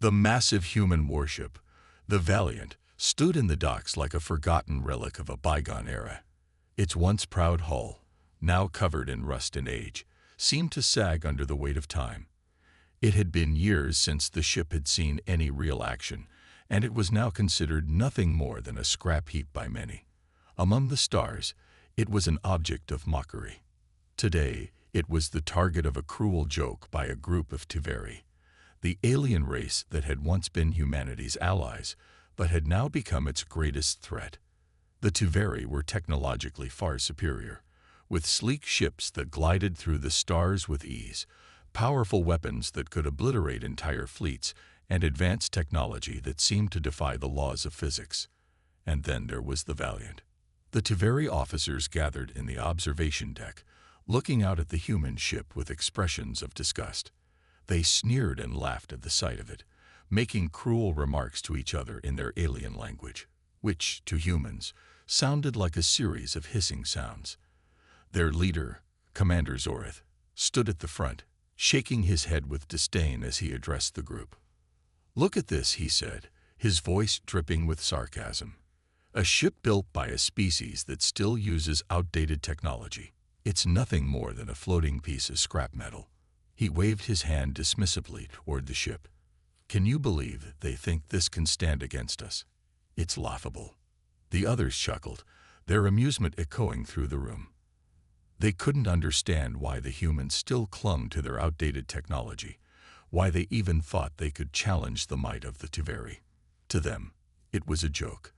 The massive human warship, the Valiant, stood in the docks like a forgotten relic of a bygone era. Its once proud hull, now covered in rust and age, seemed to sag under the weight of time. It had been years since the ship had seen any real action, and it was now considered nothing more than a scrap heap by many. Among the stars, it was an object of mockery. Today, it was the target of a cruel joke by a group of Tuveri, the alien race that had once been humanity's allies, but had now become its greatest threat. The Tuveri were technologically far superior, with sleek ships that glided through the stars with ease, powerful weapons that could obliterate entire fleets, and advanced technology that seemed to defy the laws of physics. And then there was the Valiant. The Tuveri officers gathered in the observation deck, looking out at the human ship with expressions of disgust. They sneered and laughed at the sight of it, making cruel remarks to each other in their alien language, which, to humans, sounded like a series of hissing sounds. Their leader, Commander Zorith, stood at the front, shaking his head with disdain as he addressed the group. "Look at this," he said, his voice dripping with sarcasm. "A ship built by a species that still uses outdated technology. It's nothing more than a floating piece of scrap metal." He waved his hand dismissively toward the ship. "Can you believe they think this can stand against us? It's laughable." The others chuckled, their amusement echoing through the room. They couldn't understand why the humans still clung to their outdated technology, why they even thought they could challenge the might of the Tuveri. To them, it was a joke.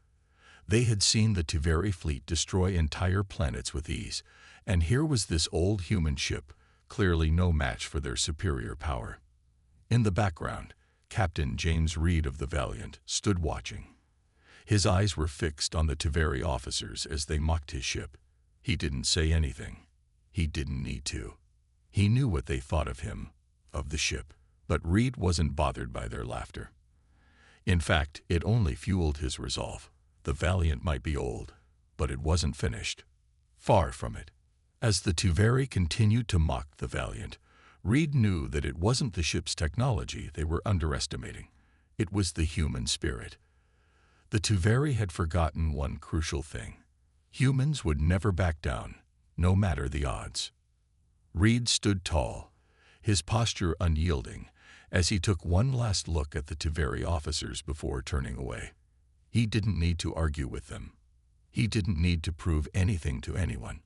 They had seen the Tuveri fleet destroy entire planets with ease, and here was this old human ship, clearly no match for their superior power. In the background, Captain James Reed of the Valiant stood watching. His eyes were fixed on the Tuveri officers as they mocked his ship. He didn't say anything. He didn't need to. He knew what they thought of him, of the ship, but Reed wasn't bothered by their laughter. In fact, it only fueled his resolve. The Valiant might be old, but it wasn't finished. Far from it. As the Tuveri continued to mock the Valiant, Reed knew that it wasn't the ship's technology they were underestimating. It was the human spirit. The Tuveri had forgotten one crucial thing. Humans would never back down, no matter the odds. Reed stood tall, his posture unyielding, as he took one last look at the Tuveri officers before turning away. He didn't need to argue with them. He didn't need to prove anything to anyone.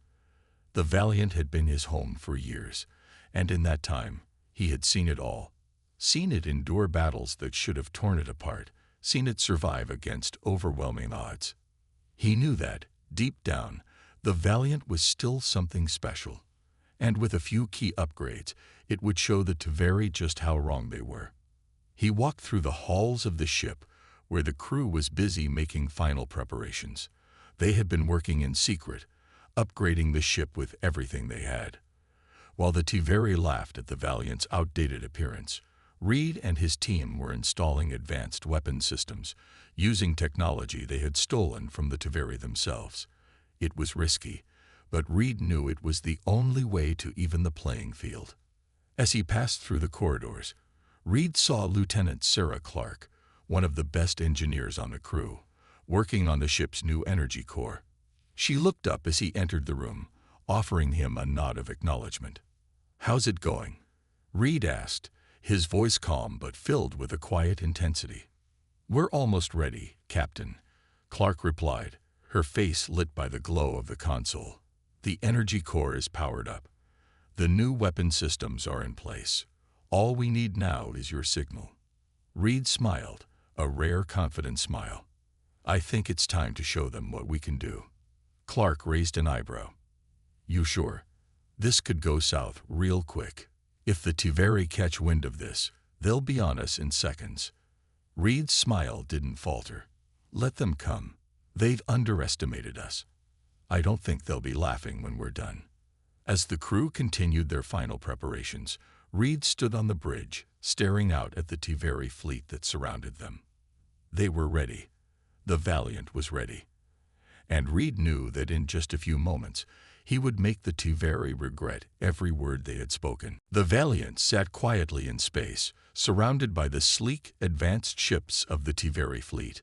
The Valiant had been his home for years, and in that time, he had seen it all. Seen it endure battles that should have torn it apart, seen it survive against overwhelming odds. He knew that, deep down, the Valiant was still something special, and with a few key upgrades, it would show the Tuveri just how wrong they were. He walked through the halls of the ship, where the crew was busy making final preparations. They had been working in secret, upgrading the ship with everything they had. While the Tuveri laughed at the Valiant's outdated appearance, Reed and his team were installing advanced weapon systems, using technology they had stolen from the Tuveri themselves. It was risky, but Reed knew it was the only way to even the playing field. As he passed through the corridors, Reed saw Lieutenant Sarah Clark, one of the best engineers on the crew, working on the ship's new energy core. She looked up as he entered the room, offering him a nod of acknowledgement. "How's it going?" Reed asked, his voice calm but filled with a quiet intensity. "We're almost ready, Captain," Clark replied, her face lit by the glow of the console. "The energy core is powered up. The new weapon systems are in place. All we need now is your signal." Reed smiled, a rare confident smile. "I think it's time to show them what we can do." Clark raised an eyebrow. "You sure? This could go south real quick. If the Tuveri catch wind of this, they'll be on us in seconds." Reed's smile didn't falter. "Let them come. They've underestimated us. I don't think they'll be laughing when we're done." As the crew continued their final preparations, Reed stood on the bridge, staring out at the Tuveri fleet that surrounded them. They were ready. The Valiant was ready. And Reed knew that in just a few moments, He would make the Tiveri regret every word they had spoken. The Valiant sat quietly in space, surrounded by the sleek, advanced ships of the Tiveri fleet.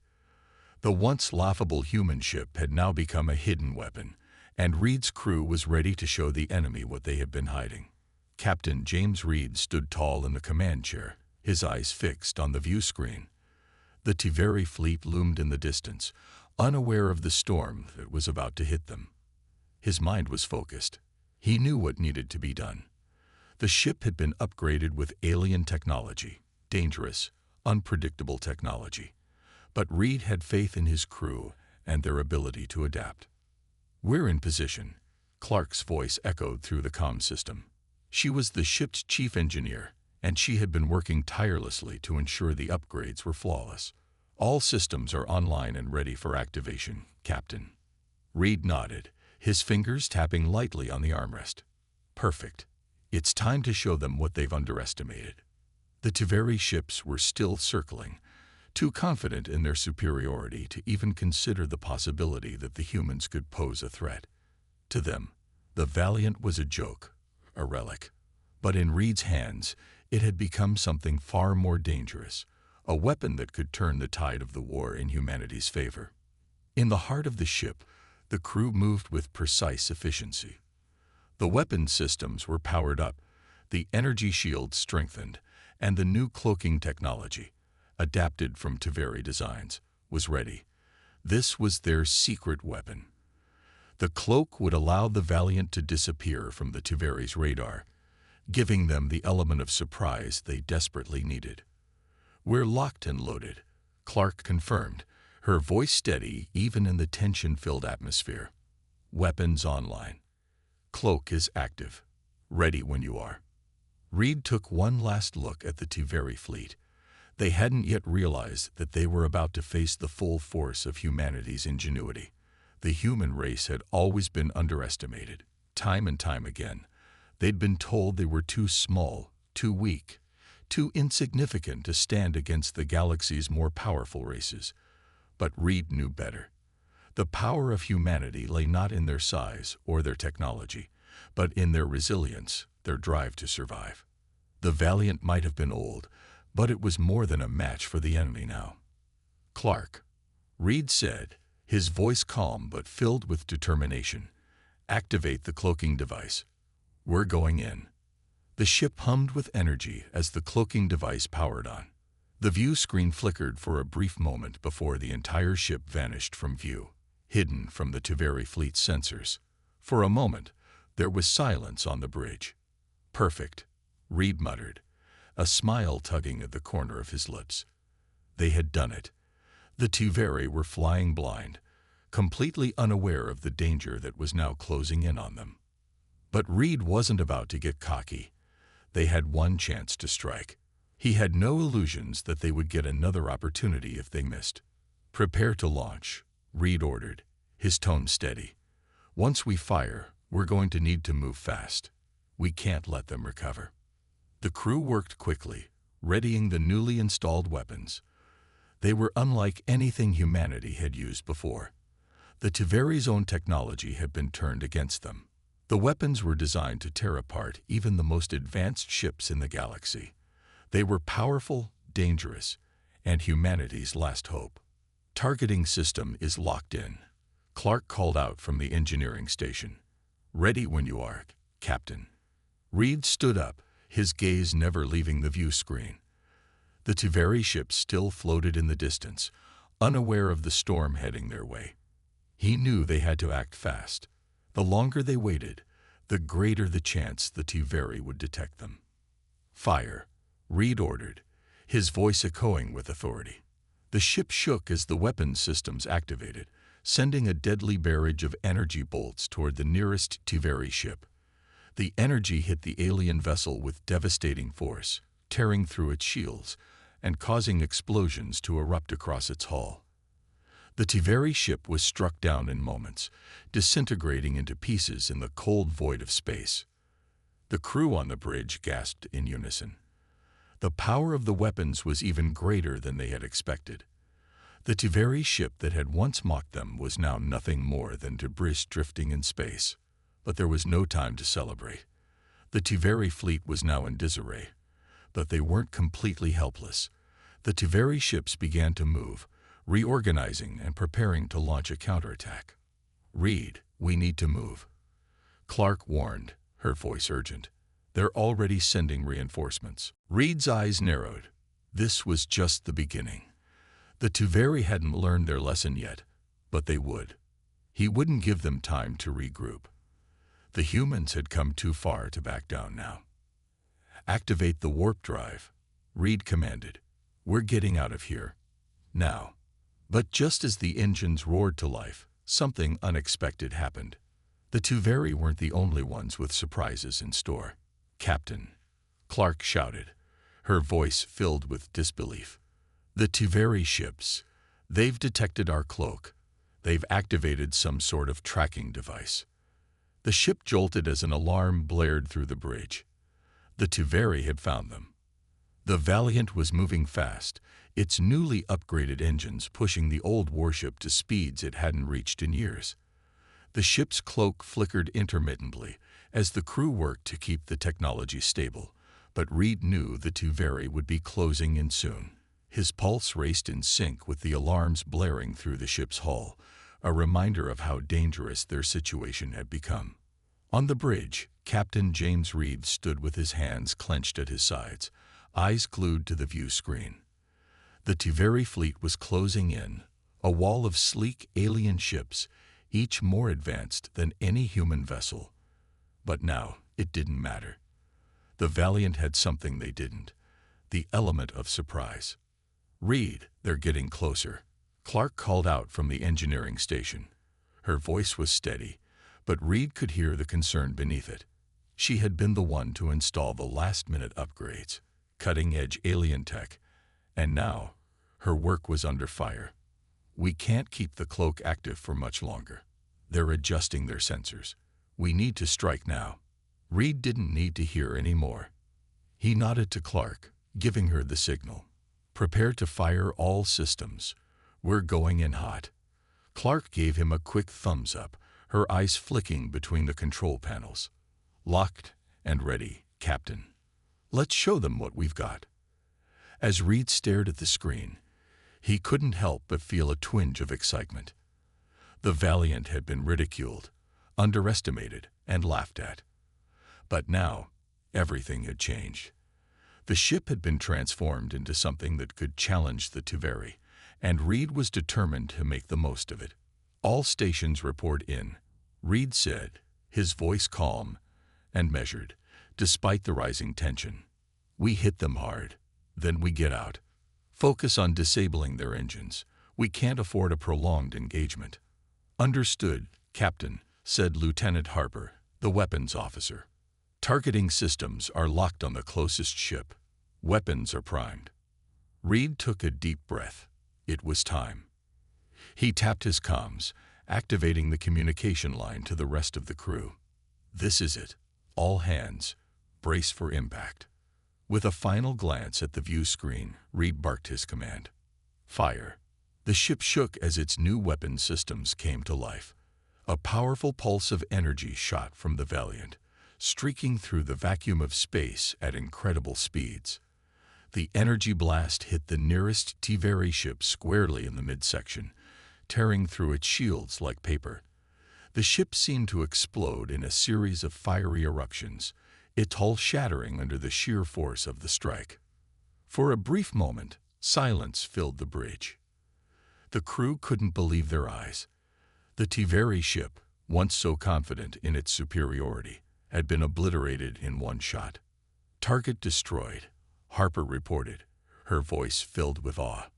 The once laughable human ship had now become a hidden weapon, and Reed's crew was ready to show the enemy what they had been hiding. Captain James Reed stood tall in the command chair, his eyes fixed on the view screen. The Tiveri fleet loomed in the distance, unaware of the storm that was about to hit them. His mind was focused. He knew what needed to be done. The ship had been upgraded with alien technology, dangerous, unpredictable technology. But Reed had faith in his crew and their ability to adapt. "We're in position," Clark's voice echoed through the comm system. She was the ship's chief engineer, and she had been working tirelessly to ensure the upgrades were flawless. "All systems are online and ready for activation, Captain." Reed nodded, his fingers tapping lightly on the armrest. "Perfect. It's time to show them what they've underestimated." The Tiveri ships were still circling, too confident in their superiority to even consider the possibility that the humans could pose a threat. To them, the Valiant was a joke, a relic. But in Reed's hands, it had become something far more dangerous, a weapon that could turn the tide of the war in humanity's favor. In the heart of the ship, the crew moved with precise efficiency. The weapon systems were powered up, the energy shields strengthened, and the new cloaking technology, adapted from Tiveri designs, was ready. This was their secret weapon. The cloak would allow the Valiant to disappear from the Tiveri's radar, giving them the element of surprise they desperately needed. "We're locked and loaded," Clark confirmed, her voice steady even in the tension-filled atmosphere. "Weapons online. Cloak is active. Ready when you are." Reed took one last look at the Tiveri fleet. They hadn't yet realized that they were about to face the full force of humanity's ingenuity. The human race had always been underestimated, time and time again. They'd been told they were too small, too weak, too insignificant to stand against the galaxy's more powerful races. But Reed knew better. The power of humanity lay not in their size or their technology, but in their resilience, their drive to survive. The Valiant might have been old, but it was more than a match for the enemy now. "Clark," Reed said, his voice calm but filled with determination, "activate the cloaking device. We're going in." The ship hummed with energy as the cloaking device powered on. The view screen flickered for a brief moment before the entire ship vanished from view, hidden from the Tiveri fleet's sensors. For a moment, there was silence on the bridge. "Perfect," Reed muttered, a smile tugging at the corner of his lips. They had done it. The Tiveri were flying blind, completely unaware of the danger that was now closing in on them. But Reed wasn't about to get cocky. They had one chance to strike. He had no illusions that they would get another opportunity if they missed. "Prepare to launch," Reed ordered, his tone steady. "Once we fire, we're going to need to move fast. We can't let them recover." The crew worked quickly, readying the newly installed weapons. They were unlike anything humanity had used before. The Tiveri's own technology had been turned against them. The weapons were designed to tear apart even the most advanced ships in the galaxy. They were powerful, dangerous, and humanity's last hope. "Targeting system is locked in," Clark called out from the engineering station. "Ready when you are, Captain." Reed stood up, his gaze never leaving the view screen. The Tiveri ship still floated in the distance, unaware of the storm heading their way. He knew they had to act fast. The longer they waited, the greater the chance the Tiveri would detect them. "Fire," Reed ordered, his voice echoing with authority. The ship shook as the weapons systems activated, sending a deadly barrage of energy bolts toward the nearest Tiveri ship. The energy hit the alien vessel with devastating force, tearing through its shields and causing explosions to erupt across its hull. The Tiveri ship was struck down in moments, disintegrating into pieces in the cold void of space. The crew on the bridge gasped in unison. The power of the weapons was even greater than they had expected. The Tiveri ship that had once mocked them was now nothing more than debris drifting in space. But there was no time to celebrate. The Tuveri fleet was now in disarray, but they weren't completely helpless. The Tuveri ships began to move, reorganizing and preparing to launch a counterattack. "Reed, we need to move," Clark warned, her voice urgent. "They're already sending reinforcements." Reed's eyes narrowed. This was just the beginning. The Tuveri hadn't learned their lesson yet, but they would. He wouldn't give them time to regroup. The humans had come too far to back down now. "Activate the warp drive," Reed commanded. "We're getting out of here. Now." But just as the engines roared to life, something unexpected happened. The Tuveri weren't the only ones with surprises in store. "Captain," Clark shouted, her voice filled with disbelief. "The Tuveri ships, they've detected our cloak. They've activated some sort of tracking device." The ship jolted as an alarm blared through the bridge. The Tuveri had found them. The Valiant was moving fast, its newly upgraded engines pushing the old warship to speeds it hadn't reached in years. The ship's cloak flickered intermittently as the crew worked to keep the technology stable, but Reed knew the Tuveri would be closing in soon. His pulse raced in sync with the alarms blaring through the ship's hull, a reminder of how dangerous their situation had become. On the bridge, Captain James Reed stood with his hands clenched at his sides, eyes glued to the view screen. The Tuveri fleet was closing in, a wall of sleek alien ships, each more advanced than any human vessel. But now it didn't matter. The Valiant had something they didn't, the element of surprise. "Reed, they're getting closer," Clark called out from the engineering station. Her voice was steady, but Reed could hear the concern beneath it. She had been the one to install the last-minute upgrades, cutting-edge alien tech, and now her work was under fire. "We can't keep the cloak active for much longer. They're adjusting their sensors. We need to strike now." Reed didn't need to hear any more. He nodded to Clark, giving her the signal. "Prepare to fire all systems. We're going in hot." Clark gave him a quick thumbs up, her eyes flicking between the control panels. "Locked and ready, Captain. Let's show them what we've got." As Reed stared at the screen, he couldn't help but feel a twinge of excitement. The Valiant had been ridiculed, underestimated, and laughed at. But now, everything had changed. The ship had been transformed into something that could challenge the Tuveri, and Reed was determined to make the most of it. "All stations report in," Reed said, his voice calm and measured, despite the rising tension. "We hit them hard, then we get out. Focus on disabling their engines. We can't afford a prolonged engagement." "Understood, Captain," said Lieutenant Harper, the weapons officer. "Targeting systems are locked on the closest ship. Weapons are primed." Reed took a deep breath. It was time. He tapped his comms, activating the communication line to the rest of the crew. "This is it. All hands, brace for impact." With a final glance at the view screen, Reed barked his command. "Fire." The ship shook as its new weapon systems came to life. A powerful pulse of energy shot from the Valiant, streaking through the vacuum of space at incredible speeds. The energy blast hit the nearest Tuveri ship squarely in the midsection, tearing through its shields like paper. The ship seemed to explode in a series of fiery eruptions, its hull shattering under the sheer force of the strike. For a brief moment, silence filled the bridge. The crew couldn't believe their eyes. The Tuveri ship, once so confident in its superiority, had been obliterated in one shot. "Target destroyed," Harper reported, her voice filled with awe.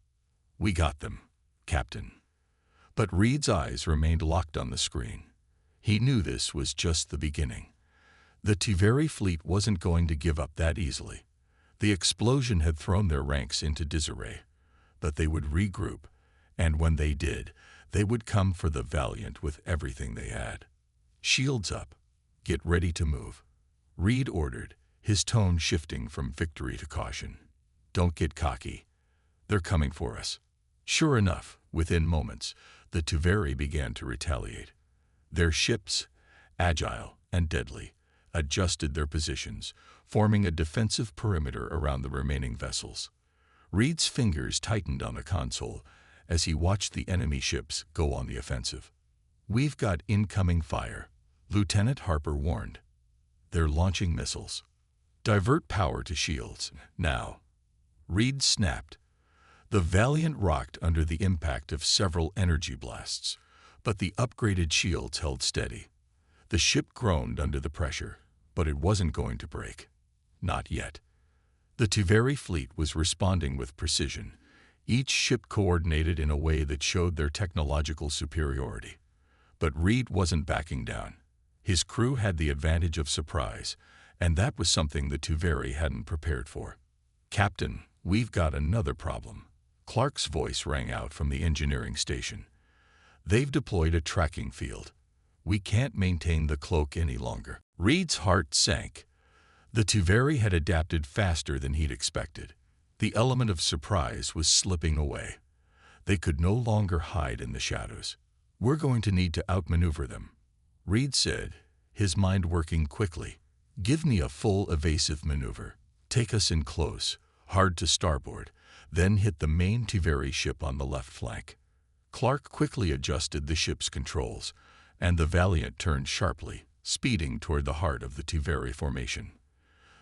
"We got them, Captain." But Reed's eyes remained locked on the screen. He knew this was just the beginning. The Tuveri fleet wasn't going to give up that easily. The explosion had thrown their ranks into disarray, but they would regroup, and when they did, they would come for the Valiant with everything they had. "Shields up. Get ready to move," Reed ordered, his tone shifting from victory to caution. "Don't get cocky. They're coming for us." Sure enough, within moments, the Tuveri began to retaliate. Their ships, agile, and deadly, adjusted their positions, forming a defensive perimeter around the remaining vessels. Reed's fingers tightened on the console as he watched the enemy ships go on the offensive. "We've got incoming fire," Lieutenant Harper warned. "They're launching missiles. Divert power to shields, now." Reed snapped. The Valiant rocked under the impact of several energy blasts, but the upgraded shields held steady. The ship groaned under the pressure, but it wasn't going to break. Not yet. The Tuveri fleet was responding with precision, each ship coordinated in a way that showed their technological superiority. But Reed wasn't backing down. His crew had the advantage of surprise, and that was something the Tuveri hadn't prepared for. "Captain, we've got another problem." Clark's voice rang out from the engineering station. "They've deployed a tracking field. We can't maintain the cloak any longer." Reed's heart sank. The Tuveri had adapted faster than he'd expected. The element of surprise was slipping away. They could no longer hide in the shadows. "We're going to need to outmaneuver them," Reed said, his mind working quickly. "Give me a full evasive maneuver. Take us in close, hard to starboard, then hit the main Tuveri ship on the left flank." Clark quickly adjusted the ship's controls, and the Valiant turned sharply, speeding toward the heart of the Tuveri formation.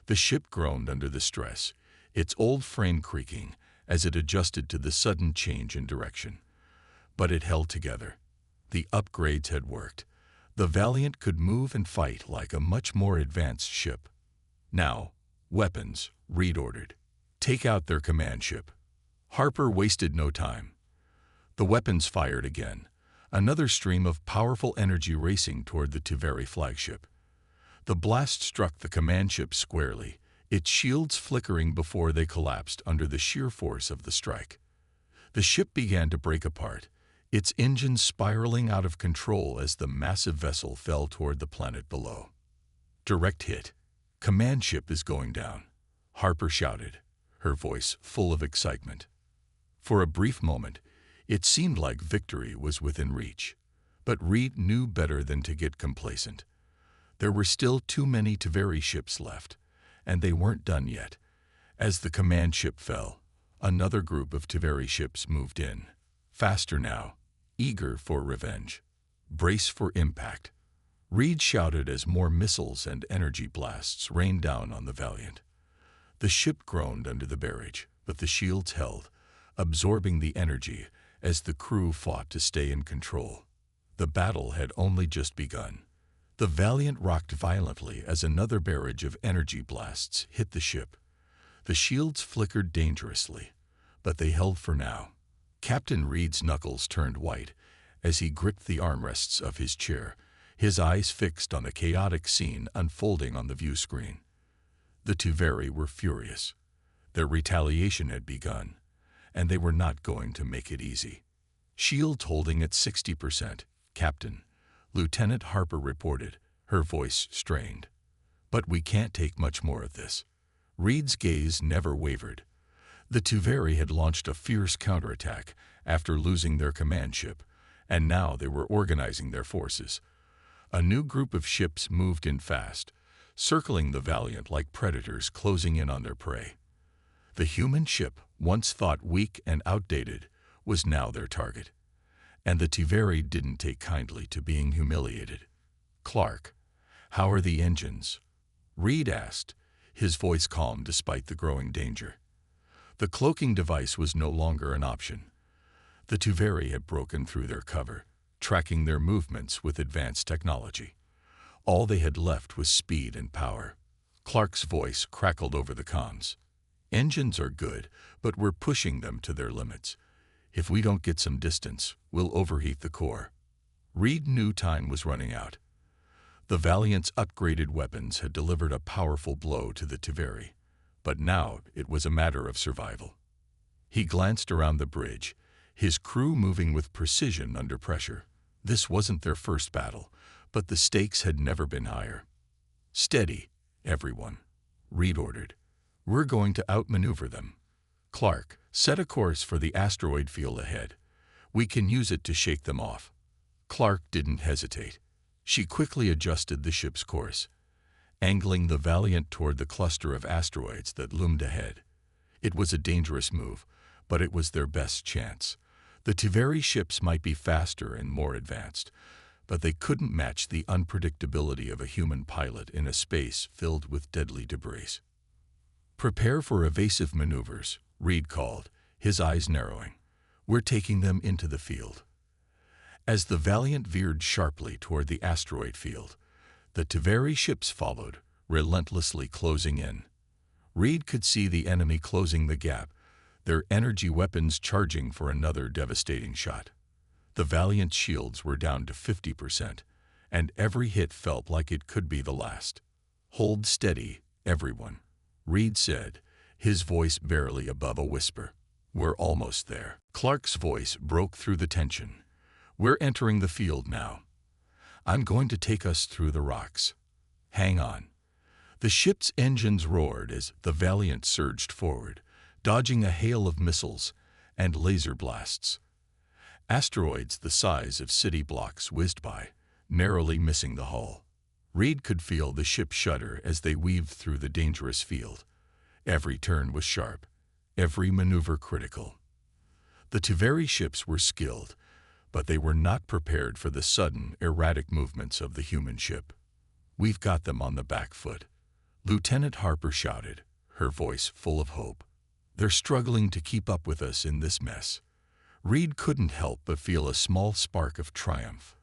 The ship groaned under the stress, its old frame creaking as it adjusted to the sudden change in direction. But it held together. The upgrades had worked. The Valiant could move and fight like a much more advanced ship. "Now, weapons," Reed ordered. "Take out their command ship." Harper wasted no time. The weapons fired again, another stream of powerful energy racing toward the Tuveri flagship. The blast struck the command ship squarely, its shields flickering before they collapsed under the sheer force of the strike. The ship began to break apart, its engines spiraling out of control as the massive vessel fell toward the planet below. "Direct hit. Command ship is going down," Harper shouted, her voice full of excitement. For a brief moment, it seemed like victory was within reach. But Reed knew better than to get complacent. There were still too many Tuveri ships left, and they weren't done yet. As the command ship fell, another group of Tuveri ships moved in. Faster now, eager for revenge. "Brace for impact," Reed shouted as more missiles and energy blasts rained down on the Valiant. The ship groaned under the barrage, but the shields held, absorbing the energy as the crew fought to stay in control. The battle had only just begun. The Valiant rocked violently as another barrage of energy blasts hit the ship. The shields flickered dangerously, but they held for now. Captain Reed's knuckles turned white as he gripped the armrests of his chair, his eyes fixed on the chaotic scene unfolding on the view screen. The Tuveri were furious. Their retaliation had begun, and they were not going to make it easy. "Shields holding at 60%, Captain," Lieutenant Harper reported, her voice strained. "But we can't take much more of this." Reed's gaze never wavered. The Tuveri had launched a fierce counterattack after losing their command ship, and now they were organizing their forces. A new group of ships moved in fast, circling the Valiant like predators closing in on their prey. The human ship, once thought weak and outdated, was now their target. And the Tuveri didn't take kindly to being humiliated. "Clark, how are the engines?" Reed asked, his voice calm despite the growing danger. The cloaking device was no longer an option. The Tuveri had broken through their cover, tracking their movements with advanced technology. All they had left was speed and power. Clark's voice crackled over the comms. "Engines are good, but we're pushing them to their limits. If we don't get some distance, we'll overheat the core." Reed knew time was running out. The Valiant's upgraded weapons had delivered a powerful blow to the Tuveri, but now it was a matter of survival. He glanced around the bridge, his crew moving with precision under pressure. This wasn't their first battle, but the stakes had never been higher. "Steady, everyone," Reed ordered. "We're going to outmaneuver them. Clark, set a course for the asteroid field ahead. We can use it to shake them off." Clark didn't hesitate. She quickly adjusted the ship's course, angling the Valiant toward the cluster of asteroids that loomed ahead. It was a dangerous move, but it was their best chance. The Tiveri ships might be faster and more advanced, but they couldn't match the unpredictability of a human pilot in a space filled with deadly debris. "Prepare for evasive maneuvers," Reed called, his eyes narrowing. "We're taking them into the field." As the Valiant veered sharply toward the asteroid field, the Tiveri ships followed, relentlessly closing in. Reed could see the enemy closing the gap, their energy weapons charging for another devastating shot. The Valiant's shields were down to 50%, and every hit felt like it could be the last. "Hold steady, everyone," Reed said, his voice barely above a whisper. "We're almost there." Clark's voice broke through the tension. "We're entering the field now. I'm going to take us through the rocks. Hang on." The ship's engines roared as the Valiant surged forward, dodging a hail of missiles and laser blasts. Asteroids the size of city blocks whizzed by, narrowly missing the hull. Reed could feel the ship shudder as they weaved through the dangerous field. Every turn was sharp, every maneuver critical. The Tiveri ships were skilled, but they were not prepared for the sudden, erratic movements of the human ship. "We've got them on the back foot," Lieutenant Harper shouted, her voice full of hope. "They're struggling to keep up with us in this mess." Reed couldn't help but feel a small spark of triumph.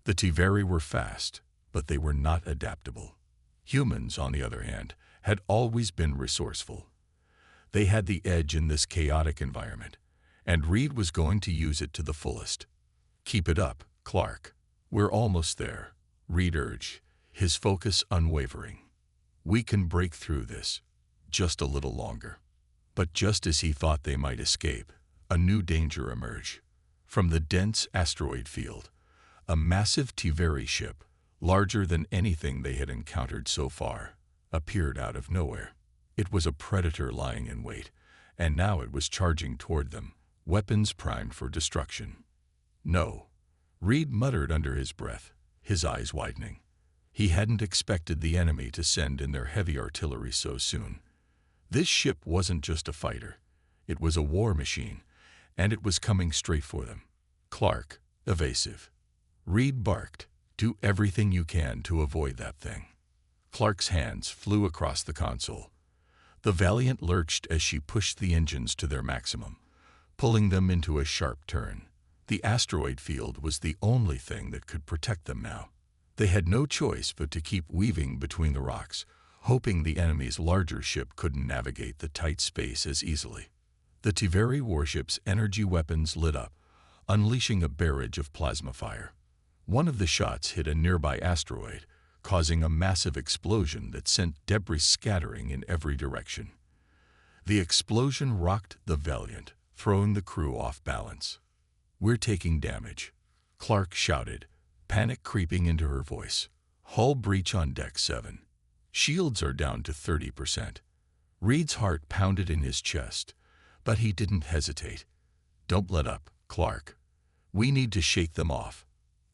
The Tiveri were fast, but they were not adaptable. Humans, on the other hand, had always been resourceful. They had the edge in this chaotic environment, and Reed was going to use it to the fullest. "Keep it up, Clark. We're almost there," Reed urged, his focus unwavering. "We can break through this. Just a little longer." But just as he thought they might escape, a new danger emerged. From the dense asteroid field, a massive Tiveri ship, larger than anything they had encountered so far, appeared out of nowhere. It was a predator lying in wait, and now it was charging toward them, weapons primed for destruction. "No," Reed muttered under his breath, his eyes widening. He hadn't expected the enemy to send in their heavy artillery so soon. This ship wasn't just a fighter. It was a war machine, and it was coming straight for them. "Clark, evasive." Reed barked, "Do everything you can to avoid that thing." Clark's hands flew across the console. The Valiant lurched as she pushed the engines to their maximum, pulling them into a sharp turn. The asteroid field was the only thing that could protect them now. They had no choice but to keep weaving between the rocks, hoping the enemy's larger ship couldn't navigate the tight space as easily. The Tiveri warship's energy weapons lit up, unleashing a barrage of plasma fire. One of the shots hit a nearby asteroid, causing a massive explosion that sent debris scattering in every direction. The explosion rocked the Valiant, throwing the crew off balance. "We're taking damage," Clark shouted, panic creeping into her voice. "Hull breach on deck 7. Shields are down to 30%. Reed's heart pounded in his chest, but he didn't hesitate. "Don't let up, Clark. We need to shake them off.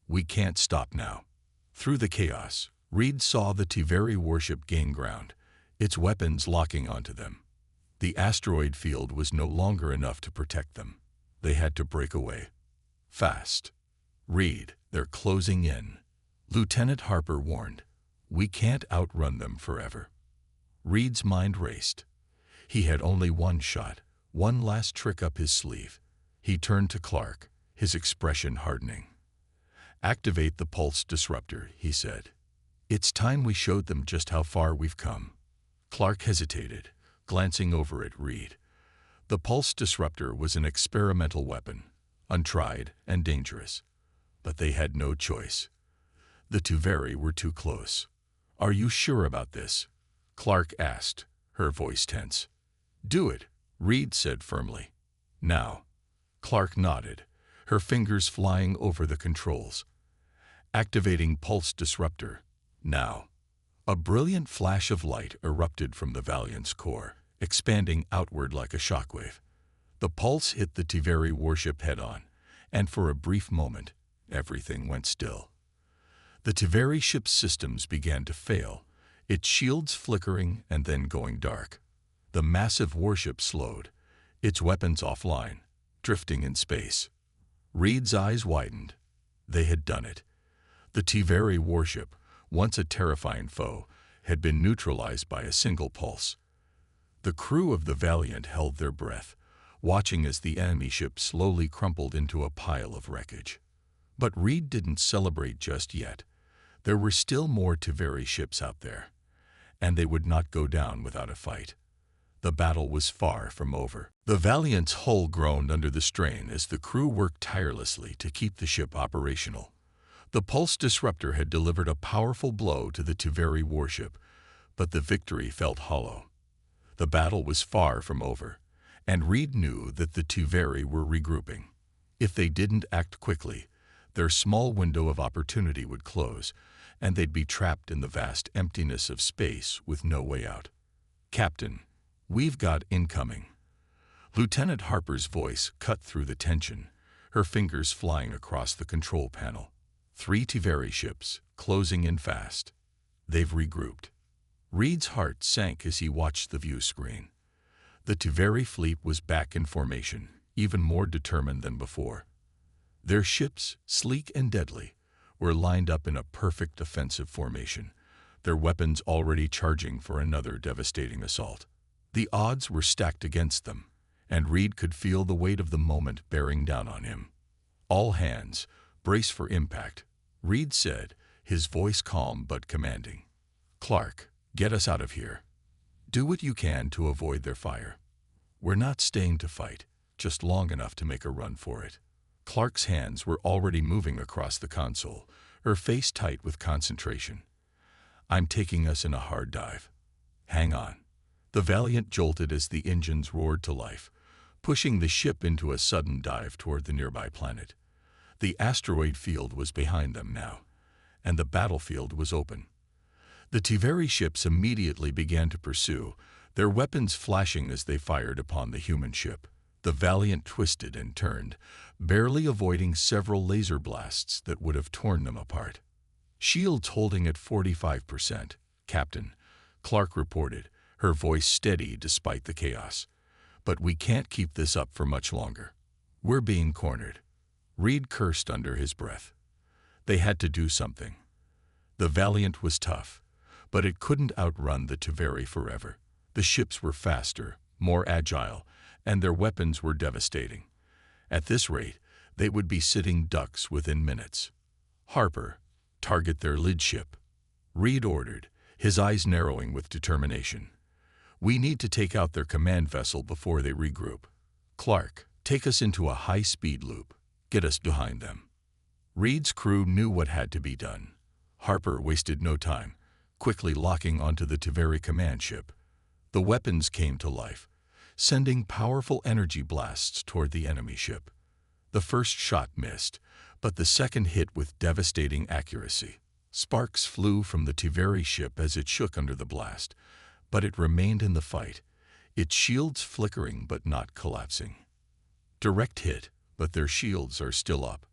We can't stop now." Through the chaos, Reed saw the Tiveri warship gain ground, its weapons locking onto them. The asteroid field was no longer enough to protect them. They had to break away. "Fast. Reed, they're closing in," Lieutenant Harper warned. "We can't outrun them forever." Reed's mind raced. He had only one shot, one last trick up his sleeve. He turned to Clark, his expression hardening. "Activate the pulse disruptor," he said. "It's time we showed them just how far we've come." Clark hesitated, glancing over at Reed. The pulse disruptor was an experimental weapon, untried and dangerous. But they had no choice. The Tiveri were too close. "Are you sure about this?" Clark asked, her voice tense. "Do it," Reed said firmly. "Now." Clark nodded, her fingers flying over the controls. Activating pulse disruptor. Now. A brilliant flash of light erupted from the Valiant's core, expanding outward like a shockwave. The pulse hit the Tiveri warship head-on, and for a brief moment, everything went still. The Tiveri ship's systems began to fail, its shields flickering and then going dark. The massive warship slowed, its weapons offline, drifting in space. Reed's eyes widened. They had done it. The Tiveri warship, once a terrifying foe, had been neutralized by a single pulse. The crew of the Valiant held their breath, watching as the enemy ship slowly crumpled into a pile of wreckage. But Reed didn't celebrate just yet. There were still more Tiveri ships out there, and they would not go down without a fight. The battle was far from over. The Valiant's hull groaned under the strain as the crew worked tirelessly to keep the ship operational. The pulse disruptor had delivered a powerful blow to the Tiveri warship, but the victory felt hollow. The battle was far from over, and Reed knew that the Tiveri were regrouping. If they didn't act quickly, their small window of opportunity would close, and they'd be trapped in the vast emptiness of space with no way out. "Captain, we've got incoming." Lieutenant Harper's voice cut through the tension, her fingers flying across the control panel. 3 Tiveri ships, closing in fast. They've regrouped. Reed's heart sank as he watched the view screen. The Tiveri fleet was back in formation, even more determined than before. Their ships, sleek and deadly, were lined up in a perfect offensive formation, their weapons already charging for another devastating assault. The odds were stacked against them, and Reed could feel the weight of the moment bearing down on him. "All hands, brace for impact," Reed said, his voice calm but commanding. "Clark, get us out of here. Do what you can to avoid their fire. We're not staying to fight, just long enough to make a run for it." Clark's hands were already moving across the console, her face tight with concentration. "I'm taking us in a hard dive. Hang on." The Valiant jolted as the engines roared to life, pushing the ship into a sudden dive toward the nearby planet. The asteroid field was behind them now, and the battlefield was open. The Tiveri ships immediately began to pursue, their weapons flashing as they fired upon the human ship. The Valiant twisted and turned, barely avoiding several laser blasts that would have torn them apart. "Shields holding at 45%, Captain," Clark reported, her voice steady despite the chaos. "But we can't keep this up for much longer. We're being cornered." Reed cursed under his breath. They had to do something. The Valiant was tough, but it couldn't outrun the Tiveri forever. The ships were faster, more agile, and their weapons were devastating. At this rate, they would be sitting ducks within minutes. "Harper, target their lead ship," Reed ordered, his eyes narrowing with determination. "We need to take out their command vessel before they regroup. Clark, take us into a high-speed loop. Get us behind them." Reed's crew knew what had to be done. Harper wasted no time, quickly locking onto the Tiveri command ship. The weapons came to life, sending powerful energy blasts toward the enemy ship. The first shot missed, but the second hit with devastating accuracy. Sparks flew from the Tiveri ship as it shook under the blast, but it remained in the fight, its shields flickering but not collapsing. "Direct hit, but their shields are still up,"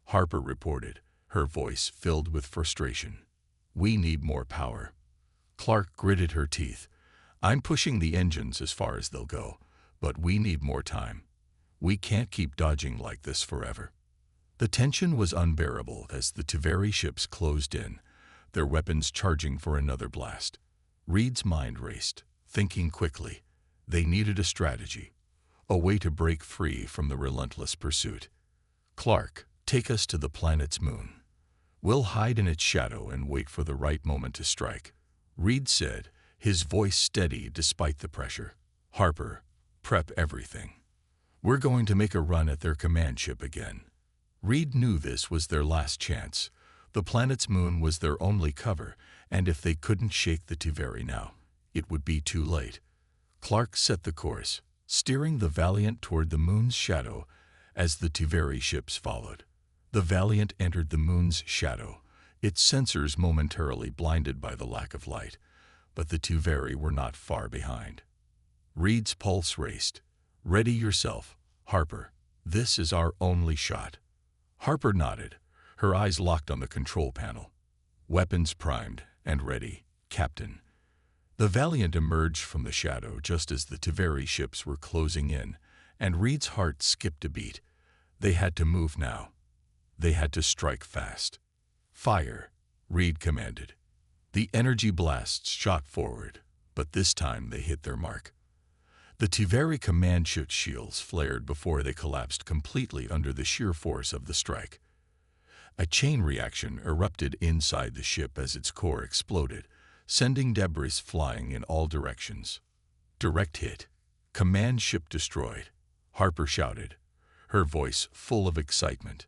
Harper reported, her voice filled with frustration. "We need more power." Clark gritted her teeth. "I'm pushing the engines as far as they'll go, but we need more time. We can't keep dodging like this forever." The tension was unbearable as the Tiveri ships closed in, their weapons charging for another blast. Reed's mind raced, thinking quickly. They needed a strategy, a way to break free from the relentless pursuit. "Clark, take us to the planet's moon. We'll hide in its shadow and wait for the right moment to strike," Reed said, his voice steady despite the pressure. "Harper, prep everything. We're going to make a run at their command ship again." Reed knew this was their last chance. The planet's moon was their only cover, and if they couldn't shake the Tiveri now, it would be too late. Clark set the course, steering the Valiant toward the moon's shadow as the Tiveri ships followed. The Valiant entered the moon's shadow, its sensors momentarily blinded by the lack of light, but the Tiveri were not far behind. Reed's pulse raced. "Ready yourself, Harper. This is our only shot." Harper nodded, her eyes locked on the control panel. weapons primed and ready, Captain. The Valiant emerged from the shadow just as the Taveri ships were closing in, and Reed's heart skipped a beat. They had to move now. They had to strike fast. Fire, Reed commanded. The energy blasts shot forward, but this time they hit their mark. The Taveri command ship shields flared before they collapsed completely under the sheer force of the strike. A chain reaction erupted inside the ship as its core exploded, sending debris flying in all directions. Direct hit. Command ship destroyed, Harper shouted, her voice full of excitement.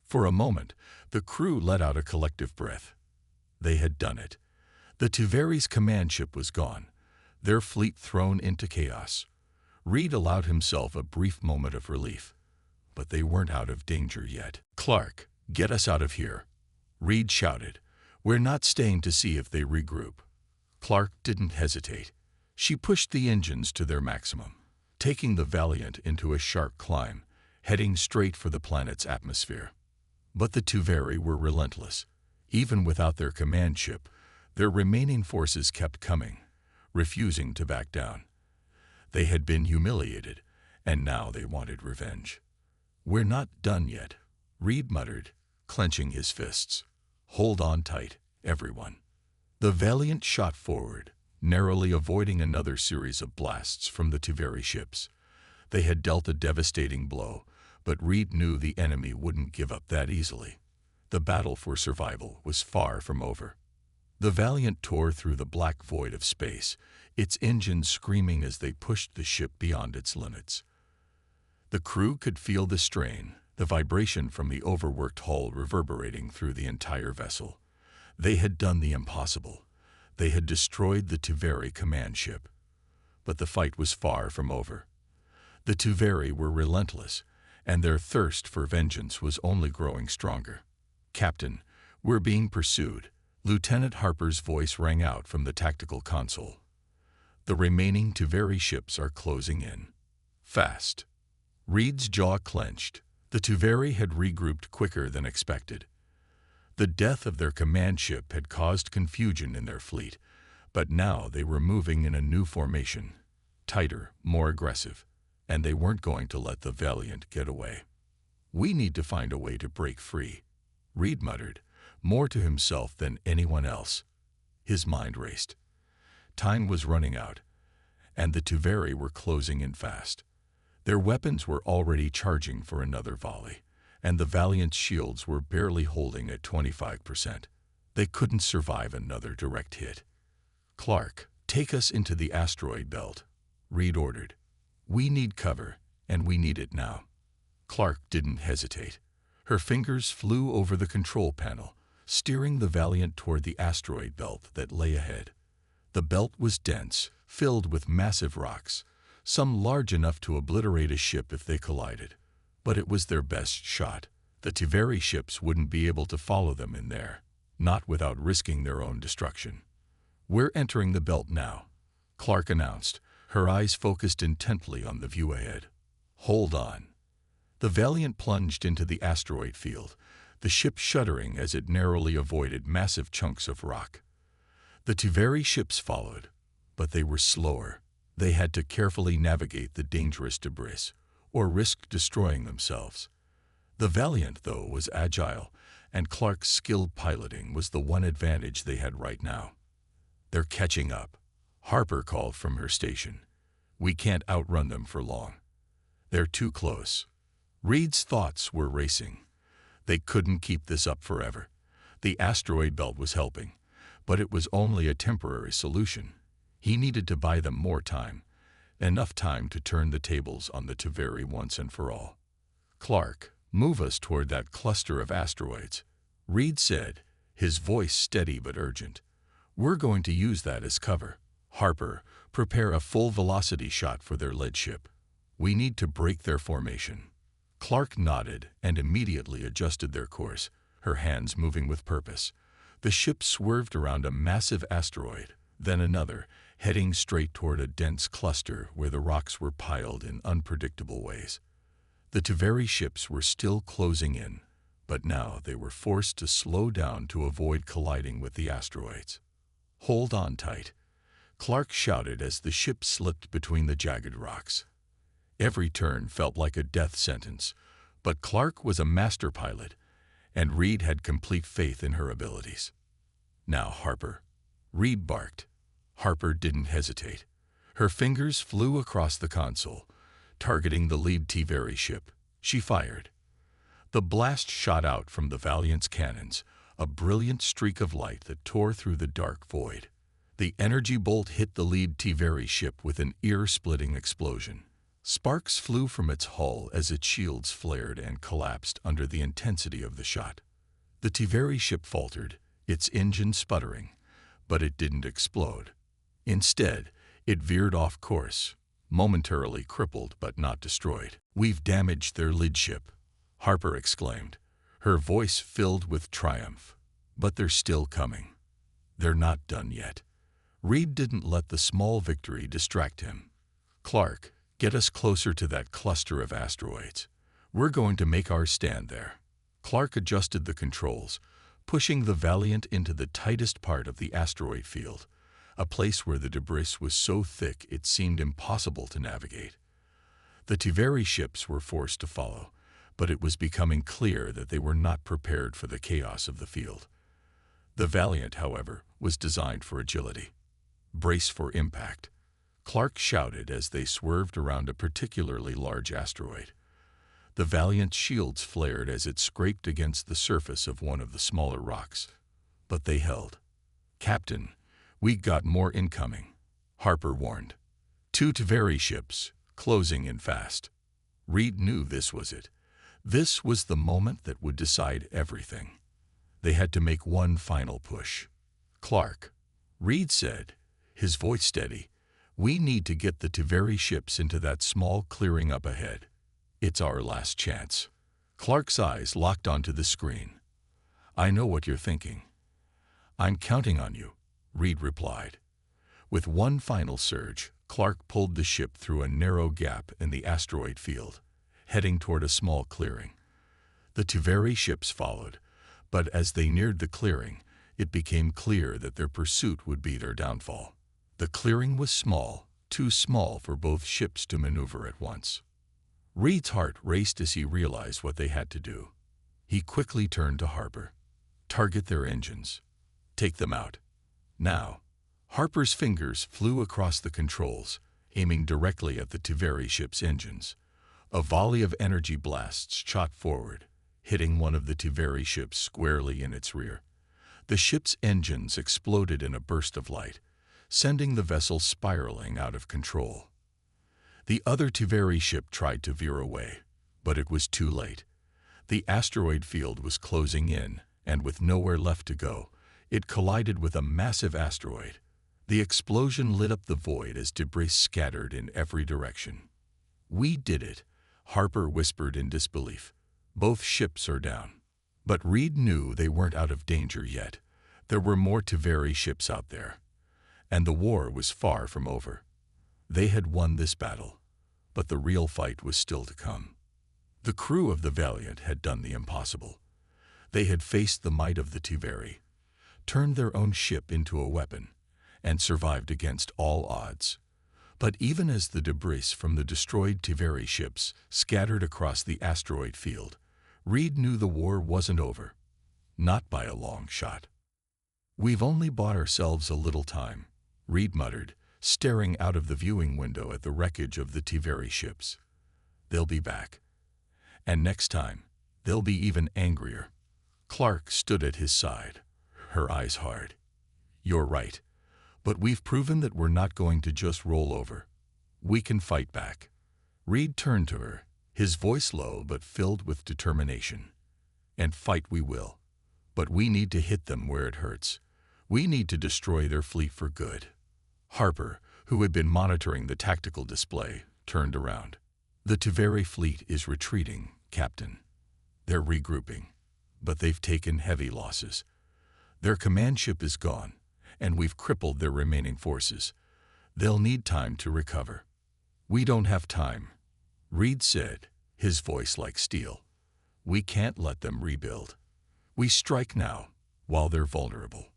For a moment, the crew let out a collective breath. They had done it. The Taveri's command ship was gone, their fleet thrown into chaos. Reed allowed himself a brief moment of relief. But they weren't out of danger yet. "Clark, get us out of here," Reed shouted. "We're not staying to see if they regroup." Clark didn't hesitate. She pushed the engines to their maximum, taking the Valiant into a sharp climb, heading straight for the planet's atmosphere. But the Taveri were relentless. Even without their command ship, their remaining forces kept coming, refusing to back down. They had been humiliated, and now they wanted revenge. "We're not done yet," Reed muttered, clenching his fists. "Hold on tight, everyone." The Valiant shot forward, narrowly avoiding another series of blasts from the Taveri ships. They had dealt a devastating blow, but Reed knew the enemy wouldn't give up that easily. The battle for survival was far from over. The Valiant tore through the black void of space, its engines screaming as they pushed the ship beyond its limits. The crew could feel the strain, the vibration from the overworked hull reverberating through the entire vessel. They had done the impossible. They had destroyed the Taveri command ship. But the fight was far from over. The Taveri were relentless, and their thirst for vengeance was only growing stronger. "Captain, we're being pursued," Lieutenant Harper's voice rang out from the tactical console. "The remaining Taveri ships are closing in. Fast." Reed's jaw clenched. The Taveri had regrouped quicker than expected. The death of their command ship had caused confusion in their fleet, but now they were moving in a new formation, tighter, more aggressive, and they weren't going to let the Valiant get away. "We need to find a way to break free," Reed muttered, more to himself than anyone else. His mind raced. Time was running out, and the Taveri were closing in fast. Their weapons were already charging for another volley, and the Valiant's shields were barely holding at 25%. They couldn't survive another direct hit. "Clark, take us into the asteroid belt," Reed ordered. "We need cover, and we need it now." Clark didn't hesitate. Her fingers flew over the control panel, steering the Valiant toward the asteroid belt that lay ahead. The belt was dense, filled with massive rocks, some large enough to obliterate a ship if they collided. But it was their best shot. The Taveri ships wouldn't be able to follow them in there, not without risking their own destruction. "We're entering the belt now," Clark announced, her eyes focused intently on the view ahead. "Hold on." The Valiant plunged into the asteroid field, the ship shuddering as it narrowly avoided massive chunks of rock. The Taveri ships followed, but they were slower. They had to carefully navigate the dangerous debris, or risk destroying themselves. The Valiant, though, was agile, and Clark's skilled piloting was the one advantage they had right now. "They're catching up," Harper called from her station. "We can't outrun them for long. They're too close." Reed's thoughts were racing. They couldn't keep this up forever. The asteroid belt was helping, but it was only a temporary solution. He needed to buy them more time, enough time to turn the tables on the Taveri once and for all. "Clark, move us toward that cluster of asteroids," Reed said, his voice steady but urgent. "We're going to use that as cover. Harper, prepare a full velocity shot for their lead ship. We need to break their formation." Clark nodded and immediately adjusted their course, her hands moving with purpose. The ship swerved around a massive asteroid, then another, heading straight toward a dense cluster where the rocks were piled in unpredictable ways. The Taveri ships were still closing in, But now they were forced to slow down to avoid colliding with the asteroids. "Hold on tight," Clark shouted as the ship slipped between the jagged rocks. Every turn felt like a death sentence, but Clark was a master pilot, and Reed had complete faith in her abilities. "Now, Harper," Reed barked. Harper didn't hesitate. Her fingers flew across the console, targeting the lead T-Very ship. She fired. The blast shot out from the Valiant's cannons, a brilliant streak of light that tore through the dark void. The energy bolt hit the lead T-Very ship with an ear-splitting explosion. Sparks flew from its hull as its shields flared and collapsed under the intensity of the shot. The T-Very ship faltered, its engine sputtering, but it didn't explode. Instead, it veered off course, momentarily crippled but not destroyed. "We've damaged their lead ship," Harper exclaimed, her voice filled with triumph. "But they're still coming. They're not done yet." Reed didn't let the small victory distract him. "Clark, get us closer to that cluster of asteroids. We're going to make our stand there." Clark adjusted the controls, pushing the Valiant into the tightest part of the asteroid field, a place where the debris was so thick it seemed impossible to navigate. The T-Very ships were forced to follow, but it was becoming clear that they were not prepared for the chaos of the field. The Valiant, however, was designed for agility. "Brace for impact," Clark shouted as they swerved around a particularly large asteroid. The Valiant's shields flared as it scraped against the surface of one of the smaller rocks. But they held. "Captain, we got more incoming," Harper warned. Two T-Very ships, closing in fast. Reed knew this was it. This was the moment that would decide everything. They had to make one final push. "Clark," Reed said, his voice steady, "we need to get the T-Very ships into that small clearing up ahead. It's our last chance." Clark's eyes locked onto the screen. "I know what you're thinking." "I'm counting on you," Reed replied. With one final surge, Clark pulled the ship through a narrow gap in the asteroid field, heading toward a small clearing. The T-Very ships followed, but as they neared the clearing, it became clear that their pursuit would be their downfall. The clearing was small, too small for both ships to maneuver at once. Reed's heart raced as he realized what they had to do. He quickly turned to Harper. "Target their engines. Take them out. Now." Harper's fingers flew across the controls, aiming directly at the T-Very ship's engines. A volley of energy blasts shot forward, hitting one of the T-Very ships squarely in its rear. The ship's engines exploded in a burst of light, sending the vessel spiraling out of control. The other T-Very ship tried to veer away, but it was too late. The asteroid field was closing in, and with nowhere left to go, it collided with a massive asteroid. The explosion lit up the void as debris scattered in every direction. "We did it," Harper whispered in disbelief. "Both ships are down." But Reed knew they weren't out of danger yet. There were more T-Very ships out there, and the war was far from over. They had won this battle, but the real fight was still to come. The crew of the Valiant had done the impossible. They had faced the might of the T-Very, turned their own ship into a weapon, and survived against all odds. But even as the debris from the destroyed T-Very ships scattered across the asteroid field, Reed knew the war wasn't over. Not by a long shot. "We've only bought ourselves a little time," Reed muttered, staring out of the viewing window at the wreckage of the T-Very ships. "They'll be back. And next time, they'll be even angrier." Clark stood at his side, her eyes hard. "You're right. But we've proven that we're not going to just roll over. We can fight back." Reed turned to her, his voice low but filled with determination. "And fight we will. But we need to hit them where it hurts. We need to destroy their fleet for good." Harper, who had been monitoring the tactical display, turned around. "The T-Very fleet is retreating, Captain. They're regrouping, but they've taken heavy losses. Their command ship is gone, and we've crippled their remaining forces. They'll need time to recover." "We don't have time," Reed said, his voice like steel. We can't let them rebuild. We strike now, while they're vulnerable.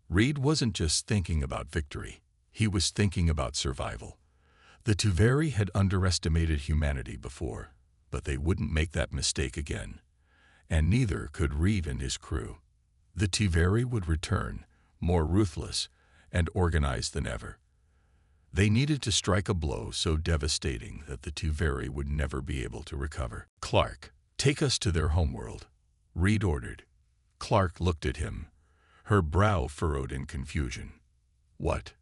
Reed wasn't just thinking about victory. He was thinking about survival. The Tuveri had underestimated humanity before, but they wouldn't make that mistake again. And neither could Reed and his crew. The Tuveri would return, more ruthless and organized than ever. They needed to strike a blow so devastating that the Tuveri would never be able to recover. "Clark, take us to their homeworld," Reed ordered. Clark looked at him, her brow furrowed in confusion. "What?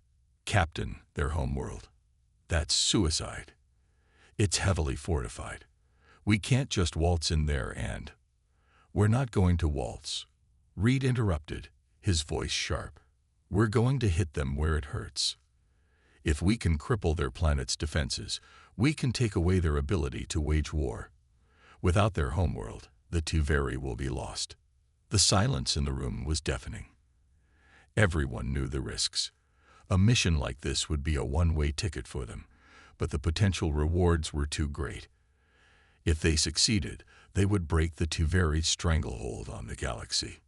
Captain, their homeworld? That's suicide. It's heavily fortified. We can't just waltz in there and—" "We're not going to waltz," Reed interrupted, his voice sharp. "We're going to hit them where it hurts. If we can cripple their planet's defenses, we can take away their ability to wage war. Without their homeworld, the Tuveri will be lost." The silence in the room was deafening. Everyone knew the risks. A mission like this would be a one-way ticket for them, but the potential rewards were too great. If they succeeded, they would break the Tuveri's stranglehold on the galaxy.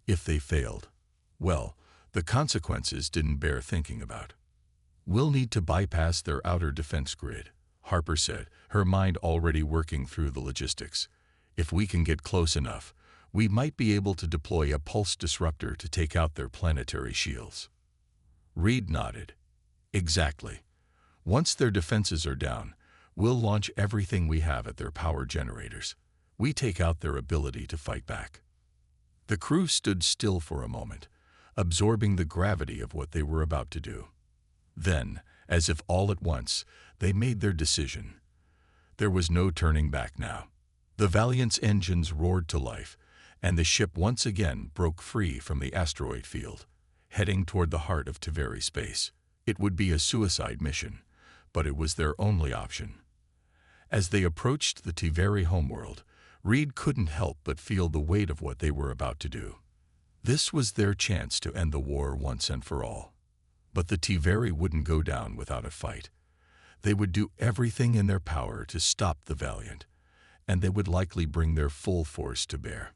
If they failed, well, the consequences didn't bear thinking about. "We'll need to bypass their outer defense grid," Harper said, her mind already working through the logistics. "If we can get close enough, we might be able to deploy a pulse disruptor to take out their planetary shields." Reed nodded. "Exactly. Once their defenses are down, we'll launch everything we have at their power generators. We take out their ability to fight back." The crew stood still for a moment, absorbing the gravity of what they were about to do. Then, as if all at once, they made their decision. There was no turning back now. The Valiant's engines roared to life, and the ship once again broke free from the asteroid field, heading toward the heart of Tuveri space. It would be a suicide mission, but it was their only option. As they approached the Tuveri homeworld, Reed couldn't help but feel the weight of what they were about to do. This was their chance to end the war once and for all. But the Tuveri wouldn't go down without a fight. They would do everything in their power to stop the Valiant, and they would likely bring their full force to bear.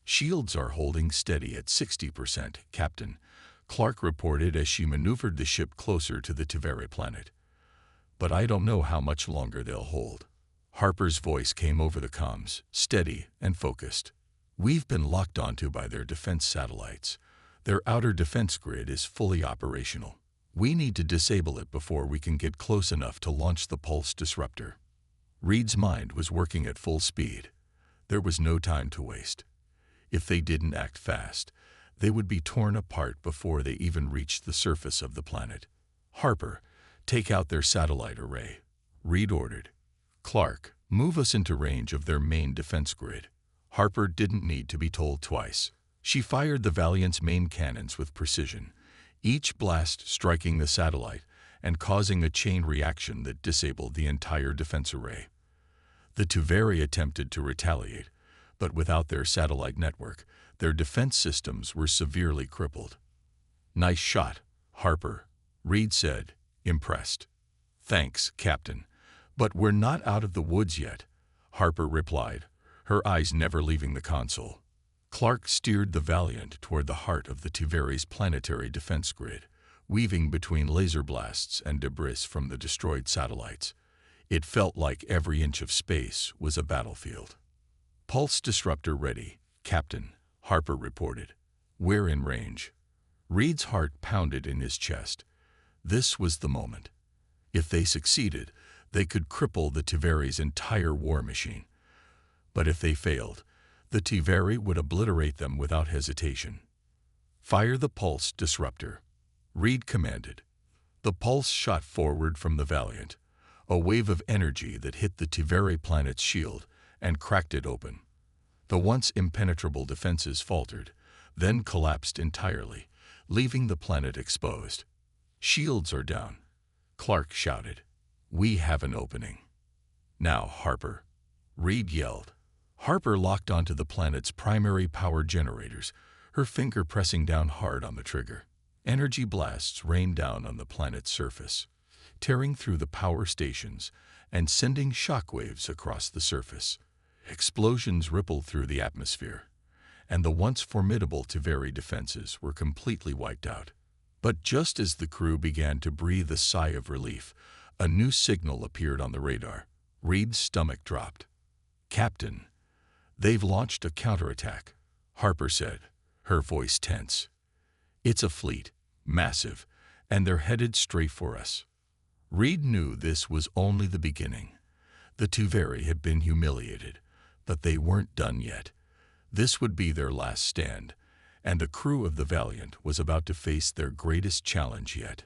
"Shields are holding steady at 60%, Captain," Clark reported as she maneuvered the ship closer to the Tuveri planet. "But I don't know how much longer they'll hold." Harper's voice came over the comms, steady and focused. "We've been locked onto by their defense satellites. Their outer defense grid is fully operational. We need to disable it before we can get close enough to launch the pulse disruptor." Reed's mind was working at full speed. There was no time to waste. If they didn't act fast, they would be torn apart before they even reached the surface of the planet. "Harper, take out their satellite array," Reed ordered. "Clark, move us into range of their main defense grid." Harper didn't need to be told twice. She fired the Valiant's main cannons with precision, each blast striking the satellite and causing a chain reaction that disabled the entire defense array. The Tuveri attempted to retaliate, but without their satellite network, their defense systems were severely crippled. "Nice shot, Harper," Reed said, impressed. "Thanks, Captain. But we're not out of the woods yet," Harper replied, her eyes never leaving the console. Clark steered the Valiant toward the heart of the Tuveri's planetary defense grid, weaving between laser blasts and debris from the destroyed satellites. It felt like every inch of space was a battlefield. "Pulse disruptor ready, Captain," Harper reported. "We're in range." Reed's heart pounded in his chest. This was the moment. If they succeeded, they could cripple the Tuveri's entire war machine. But if they failed, the Tuveri would obliterate them without hesitation. "Fire the pulse disruptor," Reed commanded. The pulse shot forward from the Valiant, a wave of energy that hit the Tuveri planet's shield and cracked it open. The once impenetrable defenses faltered, then collapsed entirely, leaving the planet exposed. "Shields are down," Clark shouted. "We have an opening." "Now, Harper," Reed yelled. Harper locked onto the planet's primary power generators, her finger pressing down hard on the trigger. Energy blasts rained down on the planet's surface, tearing through the power stations and sending shockwaves across the surface. Explosions rippled through the atmosphere, and the once formidable Tuveri defenses were completely wiped out. But just as the crew began to breathe a sigh of relief, a new signal appeared on the radar. Reed's stomach dropped. "Captain, they've launched a counterattack," Harper said, her voice tense. "It's a fleet, massive, and they're headed straight for us." Reed knew this was only the beginning. The Tuveri had been humiliated, but they weren't done yet. This would be their last stand, and the crew of the Valiant was about to face their greatest challenge yet.